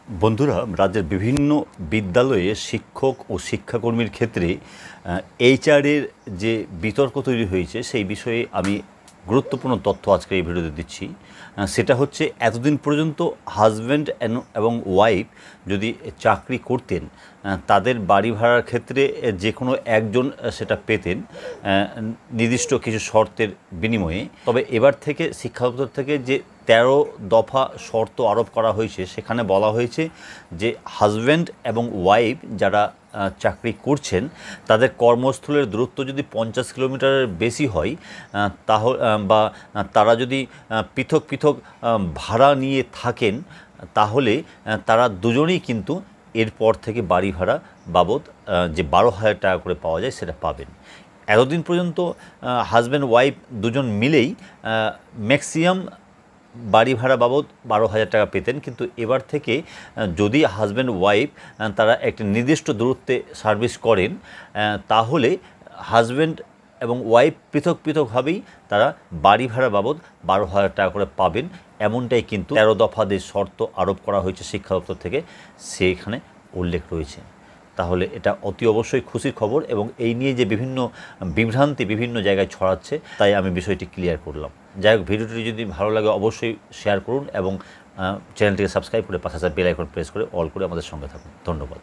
বন্ধুরা, রাজ্যের বিভিন্ন বিদ্যালয়ে শিক্ষক ও শিক্ষাকর্মীর ক্ষেত্রে এইচআরের যে বিতর্ক তৈরি হয়েছে সেই বিষয়ে আমি গুরুত্বপূর্ণ তথ্য আজকে এই ভিডিওতে দিচ্ছি। সেটা হচ্ছে, এতদিন পর্যন্ত হাজব্যান্ড এবং ওয়াইফ যদি চাকরি করতেন তাদের বাড়ি ভাড়ার ক্ষেত্রে যে কোনো একজন সেটা পেতেন নির্দিষ্ট কিছু শর্তের বিনিময়ে। তবে এবার থেকে শিক্ষা দপ্তর থেকে যে 13 দফা শর্ত আরোপ করা হয়েছে সেখানে বলা হয়েছে যে হাজব্যান্ড এবং ওয়াইফ যারা চাকরি করছেন তাদের কর্মস্থলের দূরত্ব যদি 50 কিলোমিটারের বেশি হয় তাহলে বা তারা যদি পৃথক পৃথক ভাড়া নিয়ে থাকেন তাহলে তারা দুজনেই কিন্তু এরপর থেকে বাড়ি ভাড়া বাবদ যে 12,000 টাকা করে পাওয়া যায় সেটা পাবেন। এতদিন পর্যন্ত হাজব্যান্ড ওয়াইফ দুজন মিলেই ম্যাক্সিমাম বাড়ি ভাড়া বাবদ 12,000 টাকা পেতেন, কিন্তু এবার থেকে যদি হাজব্যান্ড ওয়াইফ তারা একটি নির্দিষ্ট দূরত্বে সার্ভিস করেন তাহলে হাজব্যান্ড এবং ওয়াইফ পৃথক পৃথকভাবেই তারা বাড়ি ভাড়া বাবদ 12,000 টাকা করে পাবেন। এমনটাই কিন্তু 13 দফা যে শর্ত আরোপ করা হয়েছে শিক্ষা দপ্তর থেকে সেখানে উল্লেখ রয়েছে। তাহলে এটা অতি অবশ্যই খুশির খবর, এবং এই নিয়ে যে বিভিন্ন বিভ্রান্তি বিভিন্ন জায়গায় ছড়াচ্ছে তাই আমি বিষয়টি ক্লিয়ার করলাম। যাই হোক, ভিডিওটি যদি ভালো লাগে অবশ্যই শেয়ার করুন এবং চ্যানেলটিকে সাবস্ক্রাইব করে পাশে বেল আইকন প্রেস করে অল করে আমাদের সঙ্গে থাকুন। ধন্যবাদ।